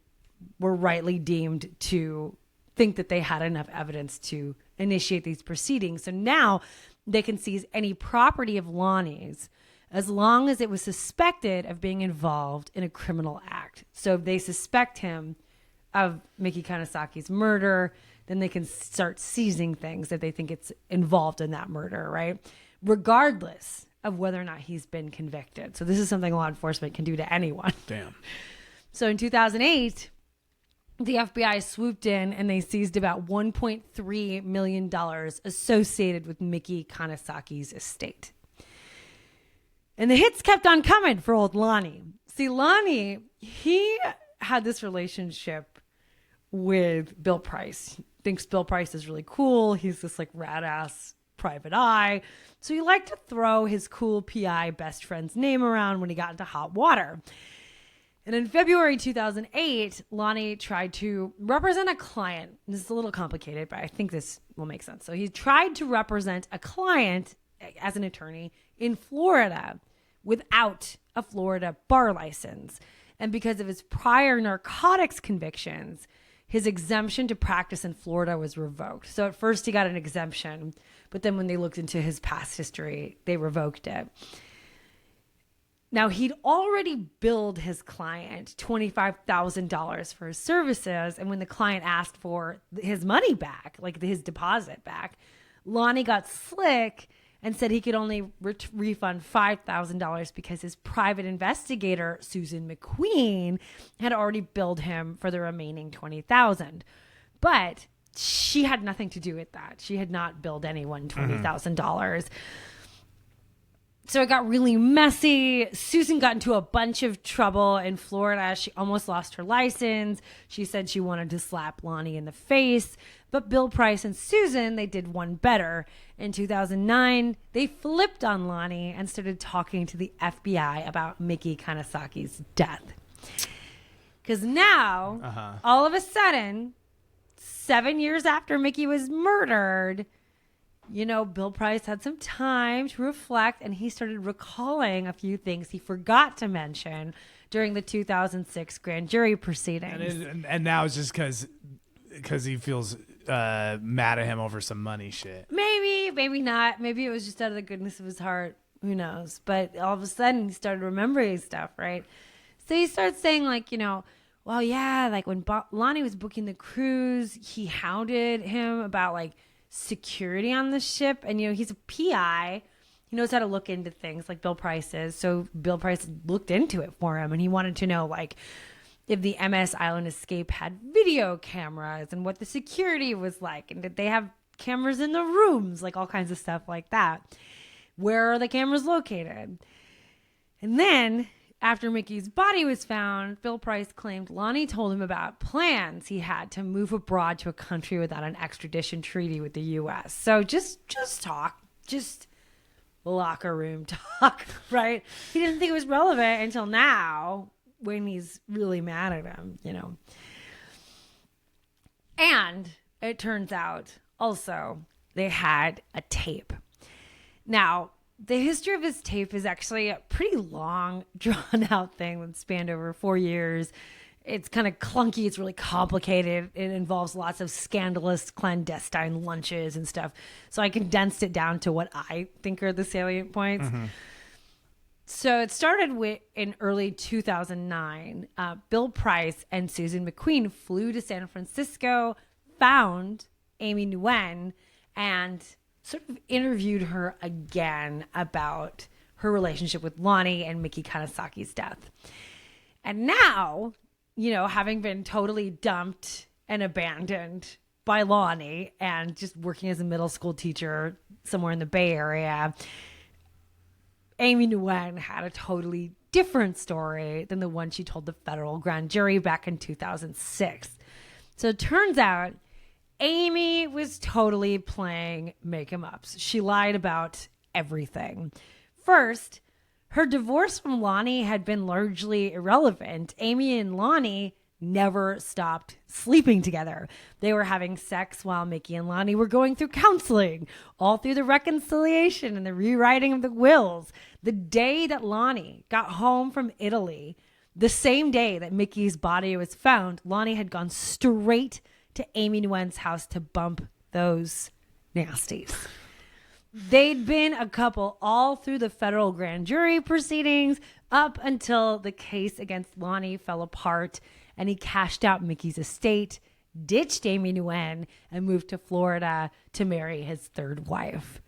were rightly deemed to think that they had enough evidence to initiate these proceedings. So now they can seize any property of Lonnie's as long as it was suspected of being involved in a criminal act. So if they suspect him of Mickey Kanasaki's murder, then they can start seizing things if they think it's involved in that murder, right? Regardless of whether or not he's been convicted. So this is something law enforcement can do to anyone. Damn. So in 2008, the FBI swooped in and they seized about $1.3 million associated with Mickey Kanasaki's estate. And the hits kept on coming for old Lonnie. See, Lonnie, he had this relationship with Bill Price. Thinks Bill Price is really cool. He's this like rad ass private eye. So he liked to throw his cool PI best friend's name around when he got into hot water. And in February 2008, Lonnie tried to represent a client. This is a little complicated, but I think this will make sense. So he tried to represent a client as an attorney in Florida without a Florida bar license. And because of his prior narcotics convictions, his exemption to practice in Florida was revoked. So at first he got an exemption, but then when they looked into his past history, they revoked it. Now, he'd already billed his client $25,000 for his services. And when the client asked for his money back, like his deposit back, Lonnie got slick and said he could only refund $5,000 because his private investigator, Susan McQueen, had already billed him for the remaining $20,000. But she had nothing to do with that. She had not billed anyone $20,000. So it got really messy. Susan got into a bunch of trouble in Florida. She almost lost her license. She said she wanted to slap Lonnie in the face. But Bill Price and Susan, they did one better. In 2009, they flipped on Lonnie and started talking to the FBI about Mickey Kanasaki's death. Because now, all of a sudden, 7 years after Mickey was murdered, you know, Bill Price had some time to reflect, and he started recalling a few things he forgot to mention during the 2006 grand jury proceedings. And now it's just because he feels mad at him over some money shit. Maybe not. Maybe it was just out of the goodness of his heart. Who knows? But all of a sudden, he started remembering stuff, right? So he starts saying, like, you know, well, yeah, like when Lonnie was booking the cruise, he hounded him about, like, security on the ship. And, you know, he's a PI. He knows how to look into things like Bill Price is. So Bill Price looked into it for him, and he wanted to know, like, if the MS Island Escape had video cameras and what the security was like, and did they have cameras in the rooms, like all kinds of stuff like that. Where are the cameras located? And then after Mickey's body was found, Bill Price claimed Lonnie told him about plans he had to move abroad to a country without an extradition treaty with the U.S. So just talk, just locker room talk, right? He didn't think it was relevant until now when he's really mad at him, you know. And it turns out also they had a tape. Now, the history of this tape is actually a pretty long, drawn-out thing that spanned over 4 years. It's kind of clunky. It's really complicated. It involves lots of scandalous, clandestine lunches and stuff. So I condensed it down to what I think are the salient points. Mm-hmm. So it started in early 2009. Bill Price and Susan McQueen flew to San Francisco, found Amy Nguyen, and sort of interviewed her again about her relationship with Lonnie and Mickey Kanasaki's death. And now, you know, having been totally dumped and abandoned by Lonnie and just working as a middle school teacher somewhere in the Bay Area, Amy Nguyen had a totally different story than the one she told the federal grand jury back in 2006. So it turns out Amy was totally playing make-em-ups. She lied about everything. First, her divorce from Lonnie had been largely irrelevant. Amy and Lonnie never stopped sleeping together. They were having sex while Mickey and Lonnie were going through counseling, all through the reconciliation and the rewriting of the wills. The day that Lonnie got home from Italy, the same day that Mickey's body was found, Lonnie had gone straight to Amy Nguyen's house to bump those nasties. They'd been a couple all through the federal grand jury proceedings up until the case against Lonnie fell apart and he cashed out Mickey's estate, ditched Amy Nguyen, and moved to Florida to marry his third wife.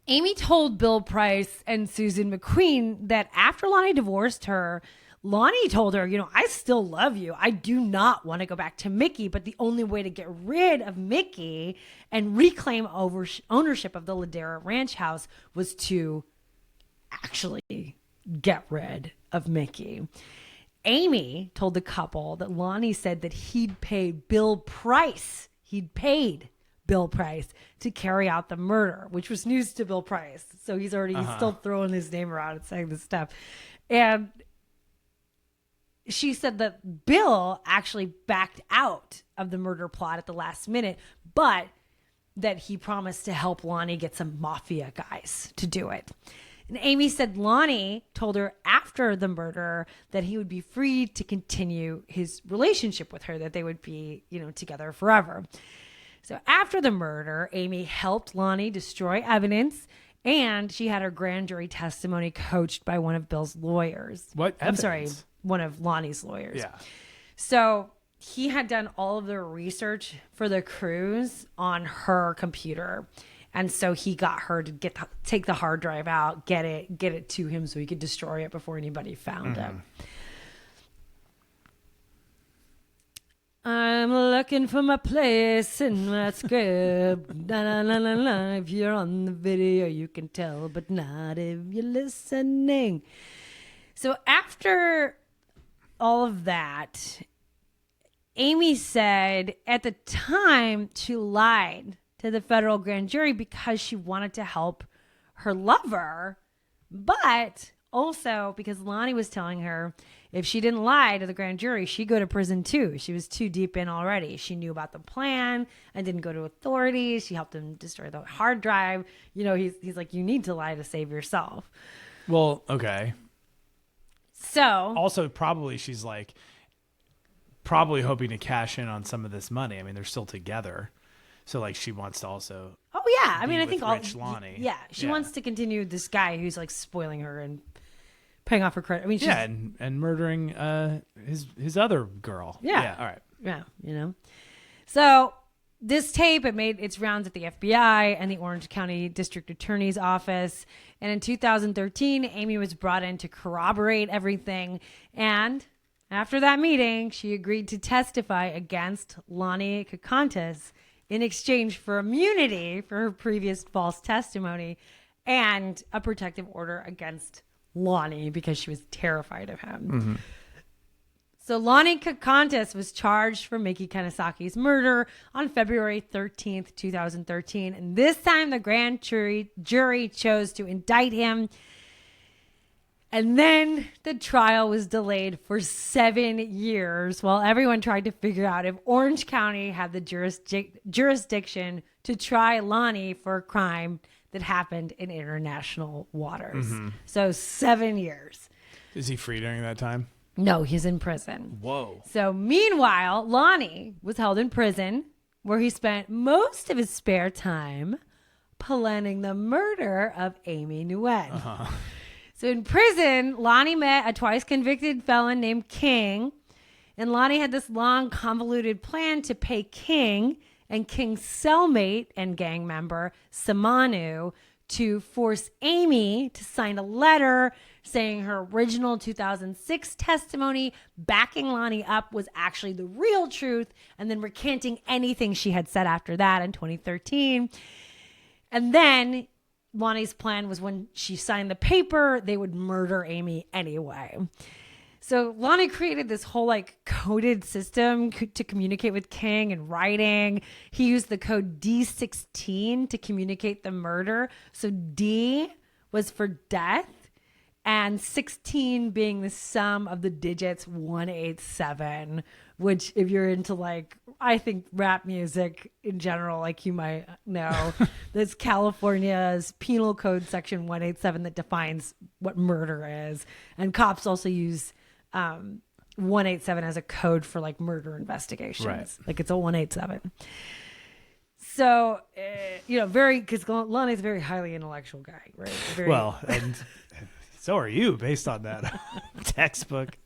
Amy told Bill Price and Susan McQueen that after Lonnie divorced her, Lonnie told her, I still love you. I do not want to go back to Mickey, but the only way to get rid of Mickey and reclaim ownership of the Ladera Ranch house was to actually get rid of Mickey. Amy told the couple that Lonnie said that he'd paid Bill Price. He'd paid Bill Price to carry out the murder, which was news to Bill Price. So he's still throwing his name around and saying this stuff. And she said that Bill actually backed out of the murder plot at the last minute, but that he promised to help Lonnie get some mafia guys to do it. And Amy said Lonnie told her after the murder that he would be free to continue his relationship with her, that they would be, together forever. So after the murder, Amy helped Lonnie destroy evidence, and she had her grand jury testimony coached by one of Bill's lawyers. What evidence? I'm sorry, one of Lonnie's lawyers. Yeah. So he had done all of the research for the cruise on her computer. And so he got her to take the hard drive out, get it to him so he could destroy it before anybody found it. I'm looking for my place in my script. Na, na, na, na, na. If you're on the video, you can tell, but not if you're listening. So after all of that, Amy said at the time she lied to the federal grand jury because she wanted to help her lover, but also because Lonnie was telling her if she didn't lie to the grand jury, she'd go to prison too. She was too deep in already. She knew about the plan and didn't go to authorities. She helped him destroy the hard drive. He's like, you need to lie to save yourself. Well, okay. So also probably she's like probably hoping to cash in on some of this money. I mean, they're still together. So like she wants to also I mean, I think rich Lonnie. Yeah, she wants to continue this guy who's like spoiling her and paying off her credit. I mean, she's, and murdering his other girl. Yeah. All right. Yeah, So this tape, it made its rounds at the FBI and the Orange County District Attorney's Office. And in 2013, Amy was brought in to corroborate everything. And after that meeting, she agreed to testify against Lonnie Kakantas in exchange for immunity for her previous false testimony and a protective order against Lonnie because she was terrified of him. Mm-hmm. So Lonnie Kakantas was charged for Mickey Kanasaki's murder on February 13th, 2013. And this time the grand jury chose to indict him. And then the trial was delayed for 7 years while everyone tried to figure out if Orange County had the jurisdiction to try Lonnie for a crime that happened in international waters. Mm-hmm. So 7 years. Is he free during that time? No, he's in prison. Whoa. So meanwhile, Lonnie was held in prison where he spent most of his spare time planning the murder of Amy Nguyen. Uh-huh. So in prison, Lonnie met a twice convicted felon named King. And Lonnie had this long, convoluted plan to pay King and King's cellmate and gang member, Samanu, to force Amy to sign a letter saying her original 2006 testimony backing Lonnie up was actually the real truth, and then recanting anything she had said after that in 2013. And then Lonnie's plan was when she signed the paper, they would murder Amy anyway. So Lonnie created this whole coded system to communicate with King in writing. He used the code D16 to communicate the murder. So D was for death, and 16 being the sum of the digits 187, which if you're into I think rap music in general, you might know, that's California's penal code section 187 that defines what murder is. And cops also use 187 as a code for murder investigations. Right. It's a 187. So, very, because Lonnie's a very highly intellectual guy, right? Very, Well, and so are you, based on that textbook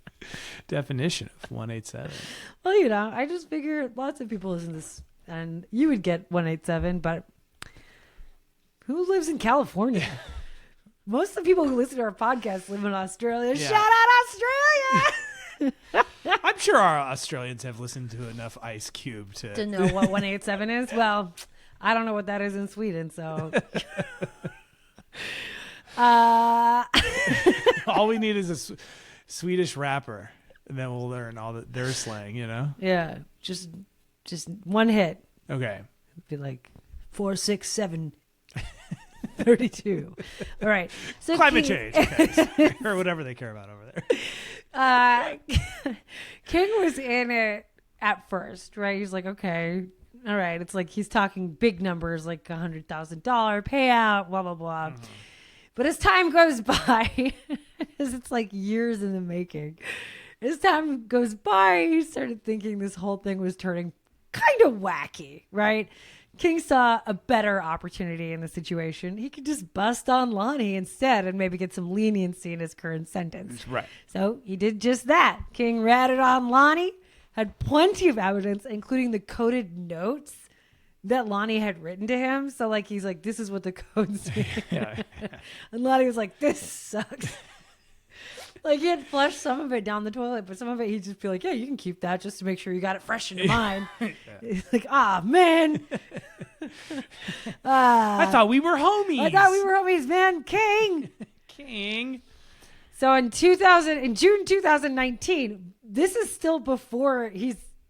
definition of 187. well, I just figure lots of people listen to this, and you would get 187, but who lives in California? Most of the people who listen to our podcast live in Australia. Yeah. Shout out Australia! I'm sure our Australians have listened to enough Ice Cube To know what 187 is? Well, I don't know what that is in Sweden, so. All we need is a Swedish rapper, and then we'll learn all their slang, Yeah, just one hit. Okay. Be like 4, 6, 7, 32. All right. So Climate change. Okay. Or whatever they care about over there. King was in it at first, right? He's like, okay, all right. It's like he's talking big numbers, like $100,000 payout, blah, blah, blah. Mm-hmm. But as time goes by, it's like years in the making. As time goes by, he started thinking this whole thing was turning kind of wacky, right? King saw a better opportunity in the situation. He could just bust on Lonnie instead and maybe get some leniency in his current sentence. Right. So he did just that. King ratted on Lonnie, had plenty of evidence, including the coded notes that Lonnie had written to him. So he's like, this is what the codes mean. Yeah. And Lonnie was like, this sucks. He had flushed some of it down the toilet, but some of it he'd just be like, yeah, you can keep that just to make sure you got it fresh in your mind. He's like, man. I thought we were homies. Man. King. So in June 2019, this is still before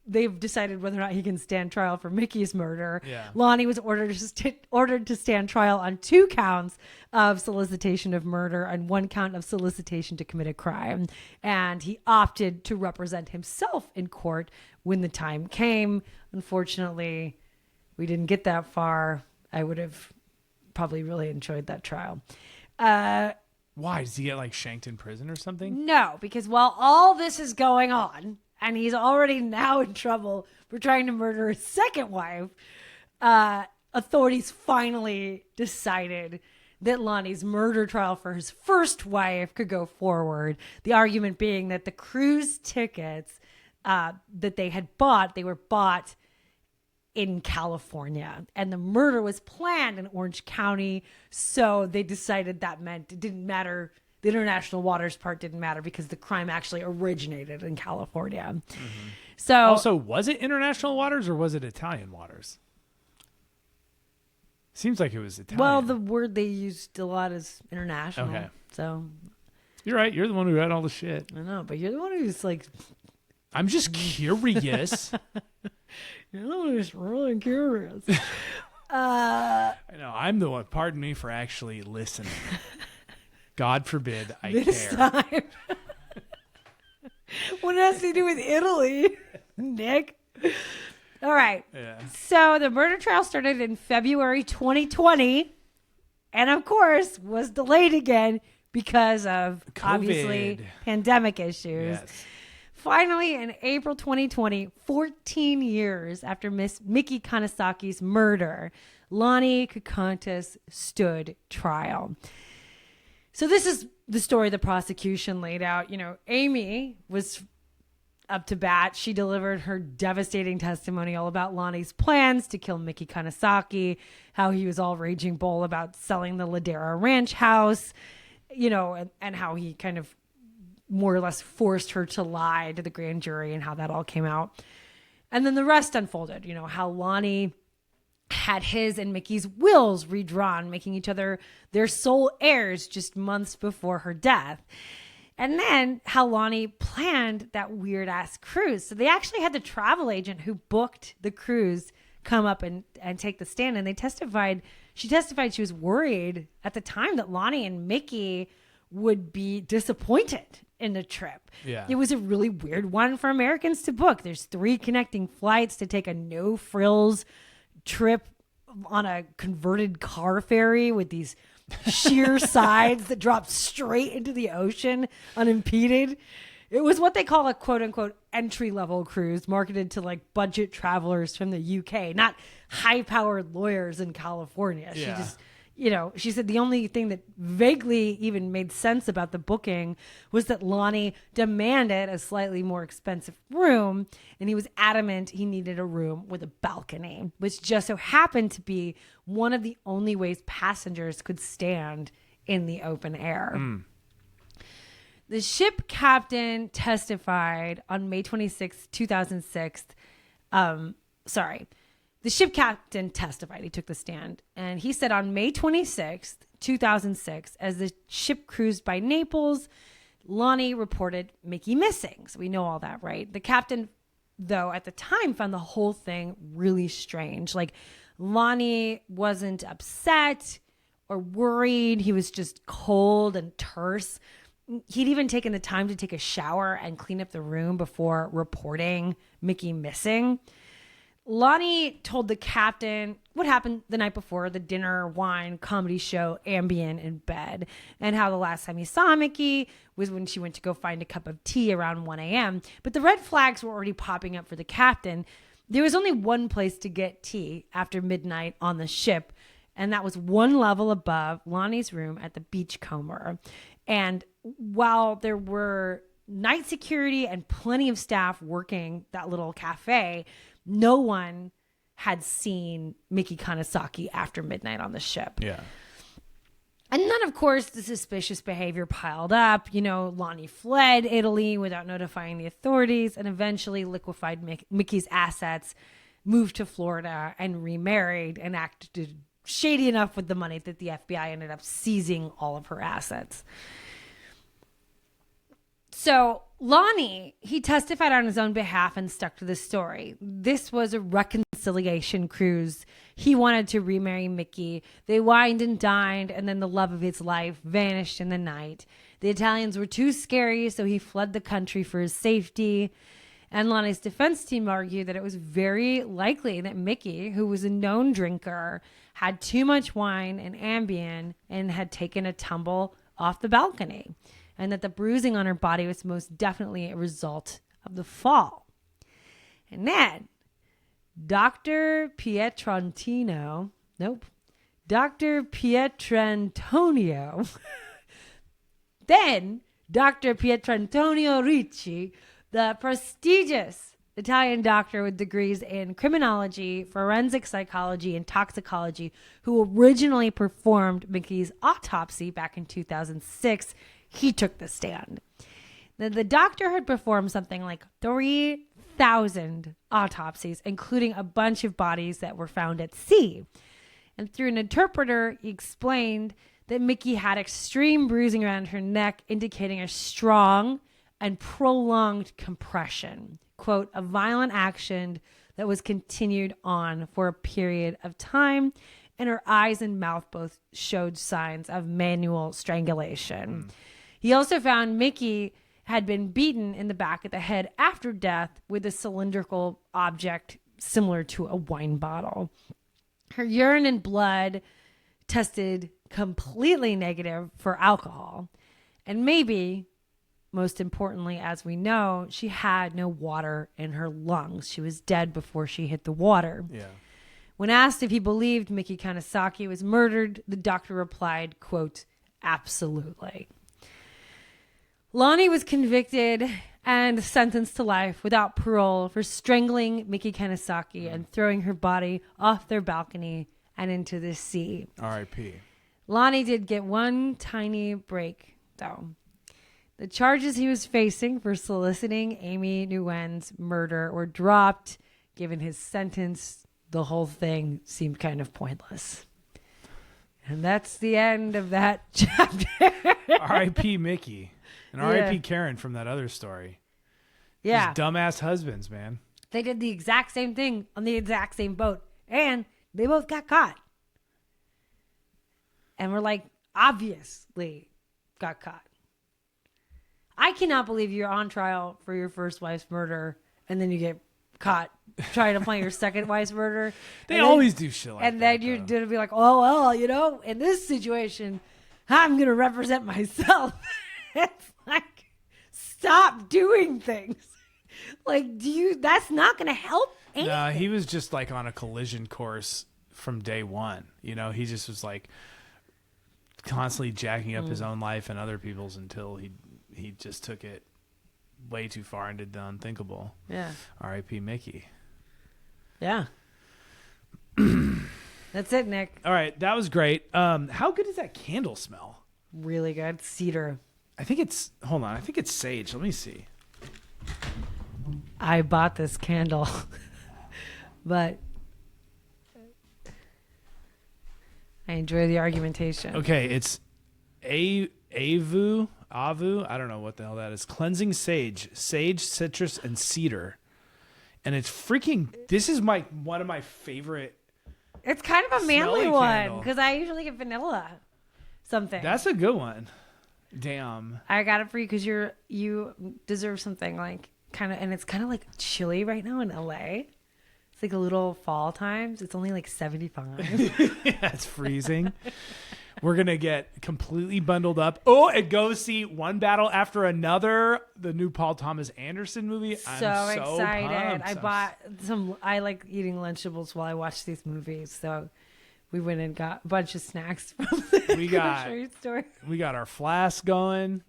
they've decided whether or not he can stand trial for Mickey's murder. Yeah. Lonnie was ordered to stand trial on 2 counts of solicitation of murder and 1 count of solicitation to commit a crime. And he opted to represent himself in court when the time came. Unfortunately, we didn't get that far. I would have probably really enjoyed that trial. Why? Does he get shanked in prison or something? No, because while all this is going on, and he's already now in trouble for trying to murder his second wife, authorities finally decided that Lonnie's murder trial for his first wife could go forward. The argument being that the cruise tickets that they were bought in California, and the murder was planned in Orange County. So they decided that meant it didn't matter. The international waters part didn't matter because the crime actually originated in California. Mm-hmm. So also, was it international waters or was it Italian waters? Seems like it was Italian. Well, the word they used a lot is international. Okay. So you're right. You're the one who read all the shit. I know, but you're the one who's I'm just curious. You're the one who's really curious. I know. I'm the one. Pardon me for actually listening. God forbid I this care. Time. What has to do with Italy, Nick? All right. Yeah. So the murder trial started in February 2020, and of course was delayed again because of obviously pandemic issues. Yes. Finally, in April 2020, 14 years after Miss Mickey Kanasaki's murder, Lonnie Kokontas stood trial. So this is the story the prosecution laid out. Amy was up to bat. She delivered her devastating testimony all about Lonnie's plans to kill Mickey Kanasaki, how he was all raging bull about selling the Ladera Ranch house, and how he kind of more or less forced her to lie to the grand jury and how that all came out. And then the rest unfolded, how Lonnie had his and Mickey's wills redrawn, making each other their sole heirs just months before her death. And then how Lonnie planned that weird ass cruise. So they actually had the travel agent who booked the cruise come up and take the stand. And she testified she was worried at the time that Lonnie and Mickey would be disappointed in the trip. Yeah. It was a really weird one for Americans to book. There's 3 connecting flights to take a no frills trip on a converted car ferry with these sheer sides that drop straight into the ocean unimpeded. It was what they call a quote unquote entry level cruise marketed to like budget travelers from the UK, not high powered lawyers in California. She just, she said the only thing that vaguely even made sense about the booking was that Lonnie demanded a slightly more expensive room, and he was adamant he needed a room with a balcony, which just so happened to be one of the only ways passengers could stand in the open air. The ship captain testified on May 26, 2006. The ship captain testified. He took the stand. And he said on May 26th, 2006, as the ship cruised by Naples, Lonnie reported Mickey missing. So we know all that, right? The captain, though, at the time found the whole thing really strange. Like, Lonnie wasn't upset or worried. He was just cold and terse. He'd even taken the time to take a shower and clean up the room before reporting Mickey missing. Lonnie told the captain what happened the night before, the dinner, wine, comedy show, Ambien in bed, and how the last time he saw Mickey was when she went to go find a cup of tea around 1 a.m. But the red flags were already popping up for the captain. There was only one place to get tea after midnight on the ship, and that was one level above Lonnie's room at the Beachcomber. And while there were night security and plenty of staff working that little cafe, no one had seen Mickey Kanasaki after midnight on the ship. Yeah. And then, of course, the suspicious behavior piled up. Lonnie fled Italy without notifying the authorities and eventually liquefied Mickey's assets, moved to Florida, and remarried and acted shady enough with the money that the FBI ended up seizing all of her assets. So Lonnie, he testified on his own behalf and stuck to the story. This was a reconciliation cruise. He wanted to remarry Mickey. They wined and dined, and then the love of his life vanished in the night. The Italians were too scary, so he fled the country for his safety. And Lonnie's defense team argued that it was very likely that Mickey, who was a known drinker, had too much wine and Ambien and had taken a tumble off the balcony, and that the bruising on her body was most definitely a result of the fall. And then Dr. Pietrantonio Ricci, the prestigious Italian doctor with degrees in criminology, forensic psychology, and toxicology, who originally performed Mickey's autopsy back in 2006, he took the stand. The doctor had performed something like 3,000 autopsies, including a bunch of bodies that were found at sea. And through an interpreter, he explained that Mickey had extreme bruising around her neck, indicating a strong and prolonged compression. Quote, a violent action that was continued on for a period of time, and her eyes and mouth both showed signs of manual strangulation. He also found Mickey had been beaten in the back of the head after death with a cylindrical object similar to a wine bottle. Her urine and blood tested completely negative for alcohol. And maybe, most importantly, as we know, she had no water in her lungs. She was dead before she hit the water. Yeah. When asked if he believed Mickey Kanasaki was murdered, the doctor replied, quote, absolutely. Lonnie was convicted and sentenced to life without parole for strangling Mickey Kanasaki and throwing her body off their balcony and into the sea. R.I.P. Lonnie did get one tiny break, though. The charges he was facing for soliciting Amy Nguyen's murder were dropped. Given his sentence, the whole thing seemed kind of pointless. And that's the end of that chapter. R.I.P. Mickey. And R.I.P. Karen from that other story. Yeah. These dumbass husbands, man. They did the exact same thing on the exact same boat. And they both got caught. And we're like, obviously got caught. I cannot believe you're on trial for your first wife's murder and then you get caught trying to plan your second wife's murder. They always do shit like that. And then you're going to be like, oh, well, in this situation, I'm going to represent myself. It's like, stop doing things. Like, that's not going to help anything. No, he was just like on a collision course from day one. You know, he just was like constantly jacking up his own life and other people's until he just took it way too far and did the unthinkable. Yeah. R.I.P. Mickey. Yeah. That's it, Nick. All right, that was great. How good does that candle smell? Really good. Cedar. I think it's sage. Let me see. I bought this candle, but I enjoy the argumentation. Okay, it's Avu. I don't know what the hell that is. Cleansing sage, citrus, and cedar. And it's freaking. This is one of my favorite. It's kind of a manly smelly one candle. because I usually get vanilla something. That's a good one. Damn. I got it for you because you deserve something like kind of, and it's kind of like chilly right now in LA. It's like a little fall times. It's only like 75. Yeah, it's freezing. We're going to get completely bundled up. Oh, and go see One Battle After Another, the new Paul Thomas Anderson movie. So I'm so excited. pumped. I like eating Lunchables while I watch these movies. So we went and got a bunch of snacks from the grocery store. We got our flask going.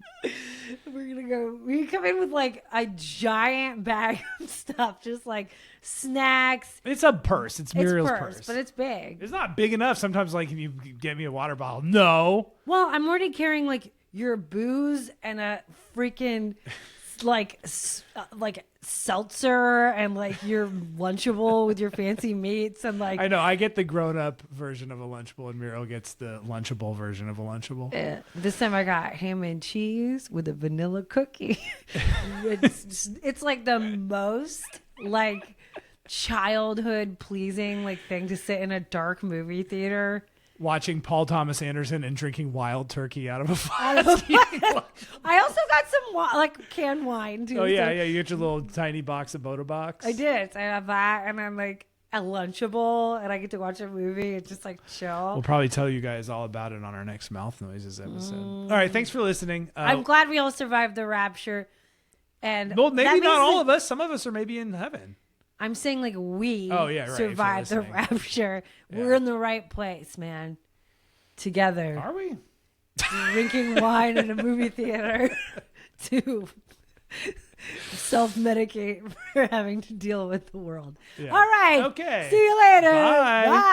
We're going to go. We come in with like a giant bag of stuff, just like snacks. It's a purse. It's Muriel's purse. But it's big. It's not big enough. Sometimes, like, can you get me a water bottle? No. Well, I'm already carrying like your booze and a freaking like seltzer and like your Lunchable with your fancy meats and like. I know. I get the grown-up version of a Lunchable, and Muriel gets the Lunchable version of a Lunchable. This time I got ham and cheese with a vanilla cookie. it's like the most like childhood pleasing like thing to sit in a dark movie theater. Watching Paul Thomas Anderson and drinking wild turkey out of a flask. I also got some like canned wine too. Oh yeah, yeah. You get your little tiny box of Boda Box. I did. I have that, and then like a Lunchable, and I get to watch a movie and just like chill. We'll probably tell you guys all about it on our next Mouth Noises episode. All right, thanks for listening. I'm glad we all survived the rapture. And well, maybe not all of us. Some of us are maybe in heaven. I'm saying like we survived the rapture. Yeah. We're in the right place, man. Together. Are we? Drinking wine in a movie theater to self-medicate for having to deal with the world. Yeah. All right. Okay. See you later. Bye. Bye.